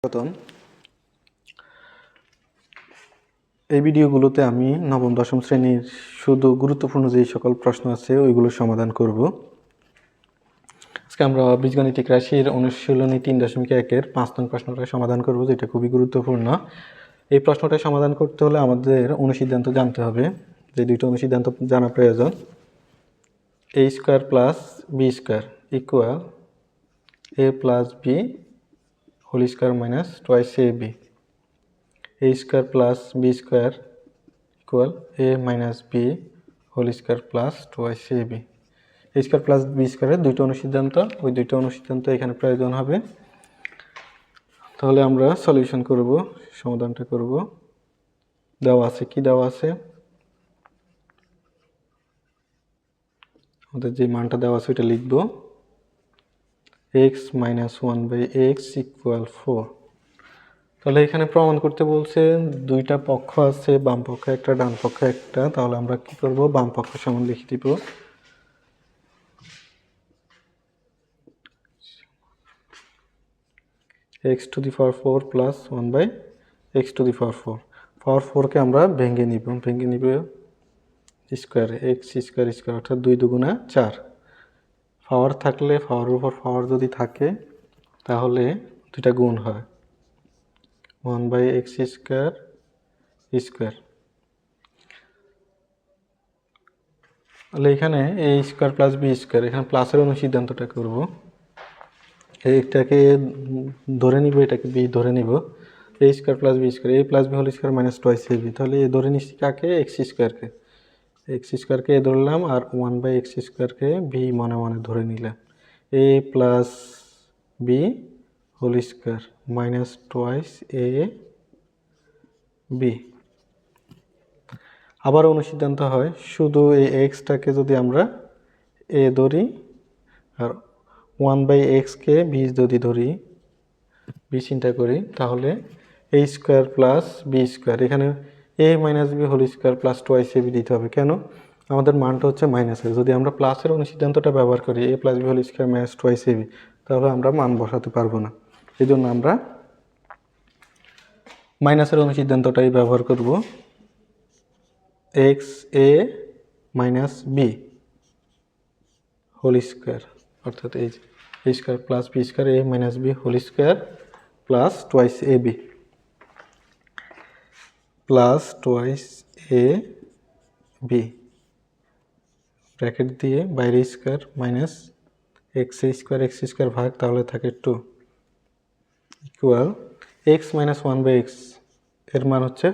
স্বাগতম। এই ভিডিওগুলোতে আমি নবম দশম শ্রেণীর শুধু গুরুত্বপূর্ণ যেই সকল প্রশ্ন আছে ওইগুলোর সমাধান করব। আজকে আমরা বীজগণিতিক রাশির অনুশীলনী 3.1-এর 5 নং প্রশ্নটা সমাধান করব, যেটা খুবই গুরুত্বপূর্ণ। এই প্রশ্নটা সমাধান করতে হলে আমাদের অনুসিদ্ধান্ত জানতে হবে। যে দুইটা অনুসিদ্ধান্ত জানা প্রয়োজন। a square plus B square equal a plus B whole square minus twice A B. a square plus B square equal a minus B whole square plus twice A B. a square plus B স্কয়ারের দুইটা অনুসিদ্ধান্ত, ওই দুইটা অনুসিদ্ধান্ত এখানে প্রয়োজন হবে। তাহলে আমরা সলিউশন করব, সমাধানটা করব। দেওয়া আছে, কি দেওয়া আছে? আমাদের যে মানটা দেওয়া আছে ওইটা লিখব। x minus 1/x equal 4। তাহলে এখানে প্রমাণ করতে বলছে দুইটা পক্ষ আছে, বাম পক্ষ একটা ডান পক্ষ একটা। তাহলে আমরা কি করব, বাম পক্ষ সমান লিখে দিব x টু দি পাওয়ার 4 প্লাস 1/x to the power 4। Power 4কে আমরা ভেঙে নিব স্কোয়ার, এক্স স্কোয়ার স্কোয়ার অর্থাৎ 2 দুগুণা 4। পাওয়ার থাকলে পাওয়ারের উপর পাওয়ার যদি থাকে তাহলে দুইটা গুণ হয়, 1/x স্কোয়ার স্কোয়ার। তাহলে এখানে a square plus B square, এখানে প্লাসের অনুসিদ্ধান্তটা করব। এইটাকে ধরে নিব, এটাকে বি ধরে নিব। a square plus B square, a plus B whole square minus twice A B. তাহলে এ ধরে নিচ্ছি কাকে, এক্স স্কোয়ারকে এ ধরলাম, আর 1/x স্কোয়ারকে বি মনে মনে ধরে নিলাম। a plus B whole square minus twice A B. আবার অনুসিদ্ধান্ত হয়, শুধু এই এক্সটাকে যদি আমরা এ ধরি আর 1/xকে বি যদি ধরি, বি চিন্তা করি, তাহলে a square plus B square, এখানে a minus B whole square plus twice A B দিতে হবে। কেন? আমাদের মানটা হচ্ছে মাইনাসের। যদি আমরা প্লাসের অনুসিদ্ধান্তটা ব্যবহার করি, a plus B whole square minus twice A B, তাহলে আমরা মান বসাতে পারবো না। এই জন্য আমরা মাইনাসের অনুসিদ্ধান্তটাই ব্যবহার করব। X A minus B whole square অর্থাৎ এই square plus B square, A minus B whole square plus twice A B, plus twice A B, bracket দিয়ে বাইরে স্কোয়ার মাইনাস এক্স স্কোয়ার ভাগ, তাহলে থাকে 2 ইকুয়াল এক্স মাইনাস 1/x, এর মান হচ্ছে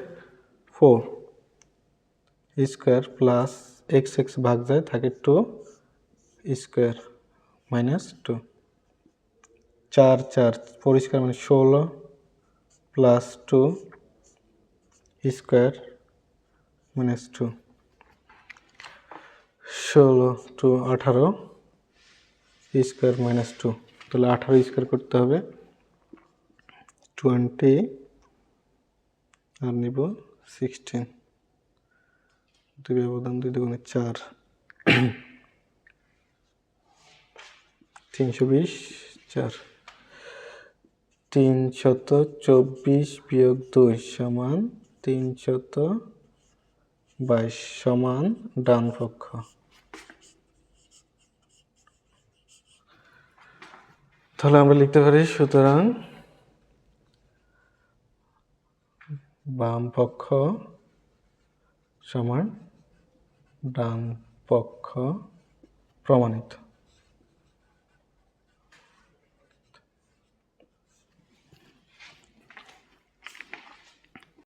4 স্কোয়ার প্লাস এক্স ভাগ যায়, থাকে 2 স্কোয়ার মাইনাস 2। 4 4 স্কোয়ার মানে 16 plus 2 square minus 2, 16 2 18 square minus 2। তাহলে 18 স্কোয়ার করতে হবে, 20 আর নিব 16, 2 ব্যবধান 2 দুগুণে 4, 320 4, 324 বিয়োগ 2 সমান 322 সমান ডান পক্ষ। তাহলে আমরা লিখতে পারি, সুতরাং বাম পক্ষ সমান ডান পক্ষ প্রমাণিত।